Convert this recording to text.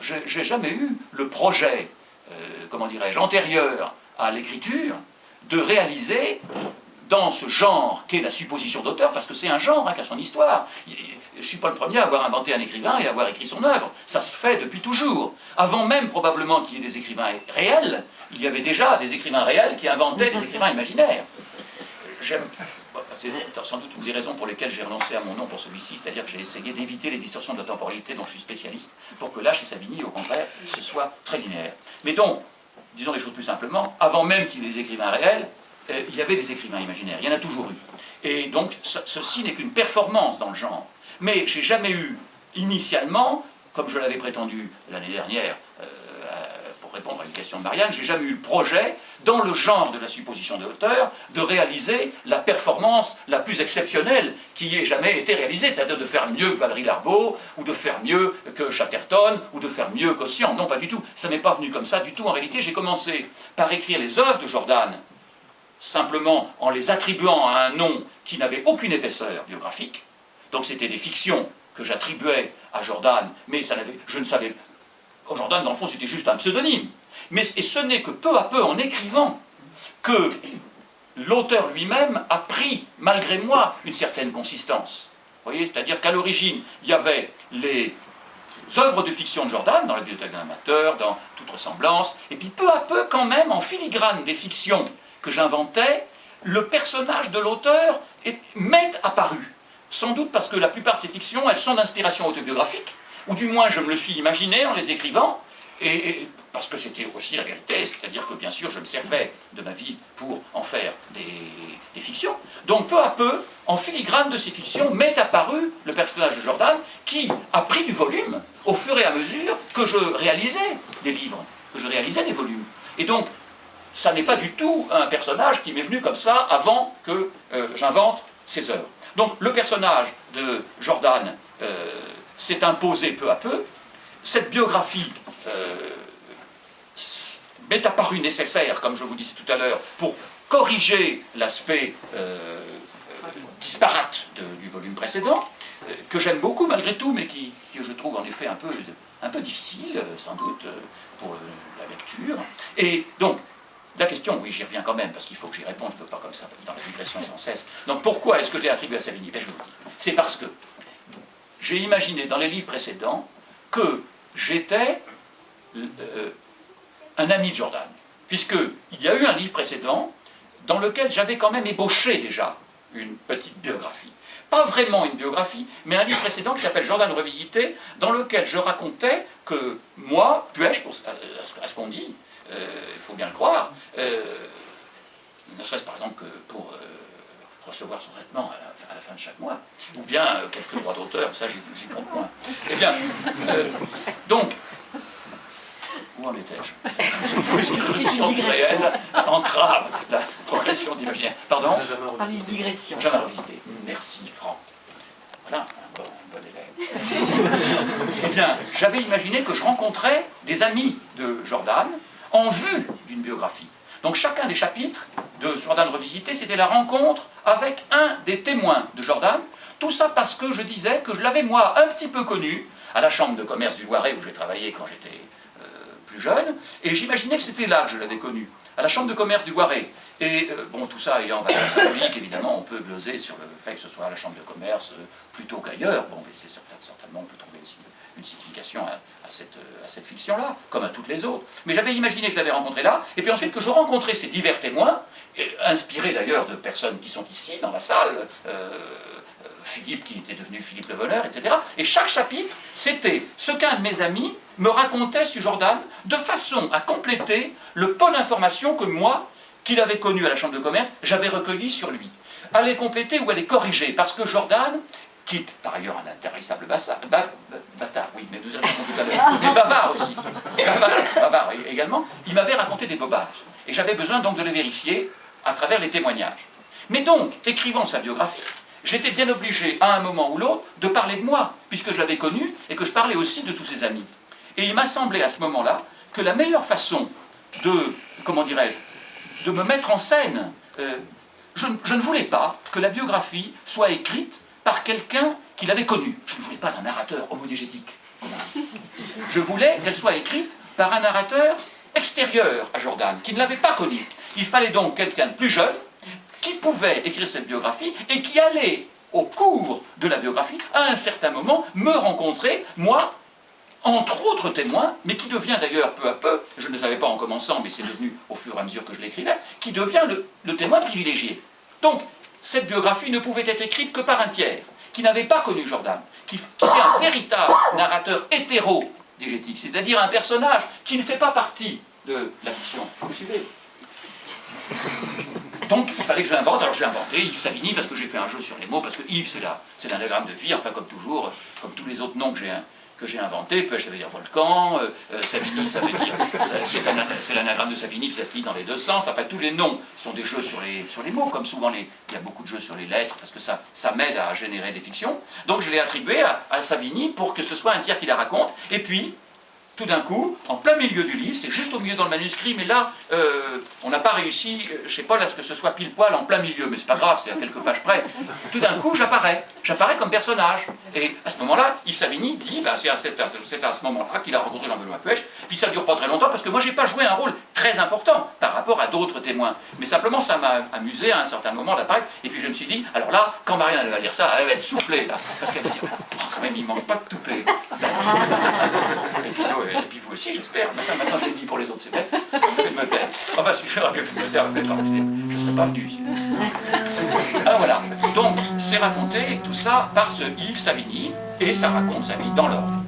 j'ai jamais eu le projet, comment dirais-je, antérieur à l'écriture, de réaliser dans ce genre qu'est la supposition d'auteur, parce que c'est un genre qui a son histoire. Je ne suis pas le premier à avoir inventé un écrivain et à avoir écrit son œuvre. Ça se fait depuis toujours. Avant même probablement qu'il y ait des écrivains réels, il y avait déjà des écrivains réels qui inventaient des écrivains imaginaires. J'aime... C'est sans doute une des raisons pour lesquelles j'ai renoncé à mon nom pour celui-ci, c'est-à-dire que j'ai essayé d'éviter les distorsions de la temporalité dont je suis spécialiste, pour que là, chez Savigny, au contraire, ce soit très linéaire. Mais donc, disons les choses plus simplement, avant même qu'il y ait des écrivains réels, il y avait des écrivains imaginaires, il y en a toujours eu. Et donc, ceci n'est qu'une performance dans le genre. Mais j'ai jamais eu, initialement, comme je l'avais prétendu l'année dernière, pour répondre à une question de Marianne, j'ai jamais eu le projet, dans le genre de la supposition de l'auteur, de réaliser la performance la plus exceptionnelle qui ait jamais été réalisée, c'est-à-dire de faire mieux que Valéry Larbaud, ou de faire mieux que Chatterton, ou de faire mieux qu'Ossian. Non, pas du tout. Ça n'est pas venu comme ça du tout. En réalité, j'ai commencé par écrire les œuvres de Jordan, simplement en les attribuant à un nom qui n'avait aucune épaisseur biographique. Donc c'était des fictions que j'attribuais à Jordan, mais je ne savais... Jordan, dans le fond, c'était juste un pseudonyme. Et ce n'est que peu à peu, en écrivant, que l'auteur lui-même a pris, malgré moi, une certaine consistance. Vous voyez, c'est-à-dire qu'à l'origine, il y avait les œuvres de fiction de Jordan, dans la bibliothèque d'un amateur, dans toute ressemblance, et puis peu à peu, quand même, en filigrane des fictions que j'inventais, le personnage de l'auteur m'est apparu. Sans doute parce que la plupart de ces fictions, elles sont d'inspiration autobiographique, ou du moins je me le suis imaginé en les écrivant, et parce que c'était aussi la vérité, c'est-à-dire que bien sûr je me servais de ma vie pour en faire des fictions. Donc peu à peu, en filigrane de ces fictions, m'est apparu le personnage de Jordan qui a pris du volume au fur et à mesure que je réalisais des livres, que je réalisais des volumes. Et donc, ça n'est pas du tout un personnage qui m'est venu comme ça avant que j'invente ces œuvres. Donc le personnage de Jordan s'est imposé peu à peu. Cette biographie m'est apparue nécessaire, comme je vous disais tout à l'heure, pour corriger l'aspect disparate du volume précédent, que j'aime beaucoup malgré tout, mais que je trouve en effet un peu difficile, sans doute, pour la lecture. Et donc, la question, oui, j'y reviens quand même, parce qu'il faut que j'y réponde, je ne peux pas comme ça, dans la digression sans cesse. Donc pourquoi est-ce que je l'ai attribué à Savigny? Ben, je vous le dis. C'est parce que j'ai imaginé dans les livres précédents que j'étais un ami de Jordan. Puisqu'il y a eu un livre précédent dans lequel j'avais quand même ébauché déjà une petite biographie. Pas vraiment une biographie, mais un livre précédent qui s'appelle Jordan revisité, dans lequel je racontais que moi, puais-je, à ce qu'on dit, il faut bien le croire, ne serait-ce par exemple que pour recevoir son traitement à la fin de chaque mois, ou bien quelques droits d'auteur, ça j'y compte moins. Eh bien, donc, où en étais-je? Une réelle entrave la progression d'imaginaire. Pardon? Parmi digression. Jamais revisité. Merci, Franck. Voilà, un bon élève. Eh bien, j'avais imaginé que je rencontrais des amis de Jordan en vue d'une biographie. Donc chacun des chapitres de Jordan revisité, c'était la rencontre avec un des témoins de Jordan. Tout ça parce que je disais que je l'avais moi un petit peu connu à la chambre de commerce du Loiret où j'ai travaillé quand j'étais plus jeune, et j'imaginais que c'était là que je l'avais connu, à la chambre de commerce du Loiret. Et bon, tout ça ayant valeur symbolique, évidemment, on peut gloser sur le fait que ce soit à la chambre de commerce plutôt qu'ailleurs. Bon, mais c'est certainement, on peut trouver aussi une signification à cette fiction-là, comme à toutes les autres. Mais j'avais imaginé que je l'avais rencontré là, et puis ensuite que je rencontrais ces divers témoins, inspirés d'ailleurs de personnes qui sont ici, dans la salle, Philippe qui était devenu Philippe le voleur, etc. Et chaque chapitre, c'était ce qu'un de mes amis me racontait sur Jordan, de façon à compléter le peu d'informations que moi, qu'il avait connu à la chambre de commerce, j'avais recueilli sur lui. À les compléter ou à les corriger, parce que Jordan, qui est par ailleurs un intarissable bâtard, oui, mais nous avons tout à l'heure, mais bavard aussi, bavard également, il m'avait raconté des bobards. Et j'avais besoin donc de les vérifier à travers les témoignages. Mais donc, écrivant sa biographie, j'étais bien obligé, à un moment ou l'autre, de parler de moi, puisque je l'avais connu, et que je parlais aussi de tous ses amis. Et il m'a semblé à ce moment-là que la meilleure façon de, comment dirais-je, de me mettre en scène, je ne voulais pas que la biographie soit écrite par quelqu'un qui l'avait connu. Je ne voulais pas d'un narrateur homodégétique. je voulais qu'elle soit écrite par un narrateur extérieur à Jordan, qui ne l'avait pas connu. Il fallait donc quelqu'un de plus jeune, qui pouvait écrire cette biographie, et qui allait, au cours de la biographie, à un certain moment, me rencontrer, moi, entre autres témoins, mais qui devient d'ailleurs peu à peu, je ne le savais pas en commençant, mais c'est devenu au fur et à mesure que je l'écrivais, qui devient le témoin privilégié. Donc, cette biographie ne pouvait être écrite que par un tiers, qui n'avait pas connu Jordan, qui est un véritable narrateur hétéro-diégétique, c'est-à-dire un personnage qui ne fait pas partie de la fiction. Vous suivez? Donc, il fallait que je l'invente. Alors, j'ai inventé Yves Savigny, parce que j'ai fait un jeu sur les mots, parce que Yves, c'est l'anagramme de vie, enfin, comme toujours, comme tous les autres noms que j'ai inventé. Pêche, ça veut dire volcan, Savigny, ça veut dire... C'est l'anagramme de Savigny, puis ça se lit dans les deux sens. Enfin, tous les noms sont des jeux sur les mots, comme souvent, il y a beaucoup de jeux sur les lettres, parce que ça m'aide à générer des fictions. Donc, je l'ai attribué à Savigny pour que ce soit un tiers qui la raconte. Et puis, tout d'un coup, en plein milieu du livre, c'est juste au milieu dans le manuscrit, mais là, on n'a pas réussi, chez Paul, à ce que ce soit pile poil en plein milieu, mais c'est pas grave, c'est à quelques pages près. Tout d'un coup, j'apparais comme personnage. Et à ce moment-là, Yves Savigny dit, bah, c'est à ce moment-là qu'il a rencontré Jean-Benoît Puech, puis ça ne dure pas très longtemps, parce que moi, j'ai pas joué un rôle très important par rapport à d'autres témoins. Mais simplement, ça m'a amusé à un certain moment d'apparaître, et puis je me suis dit, alors là, quand Marianne va lire ça, elle va être soufflée, là, parce qu'elle va dire, oh, quand même, il manque pas de toupet. Et puis vous aussi, j'espère. Maintenant, je l'ai dit pour les autres, c'est bête. Faites me taire. Enfin, si je ferais que faites me taire, je ne serais pas venu ici. Alors voilà. Donc, c'est raconté tout ça par ce Yves Savigny, et ça raconte sa vie dans l'ordre.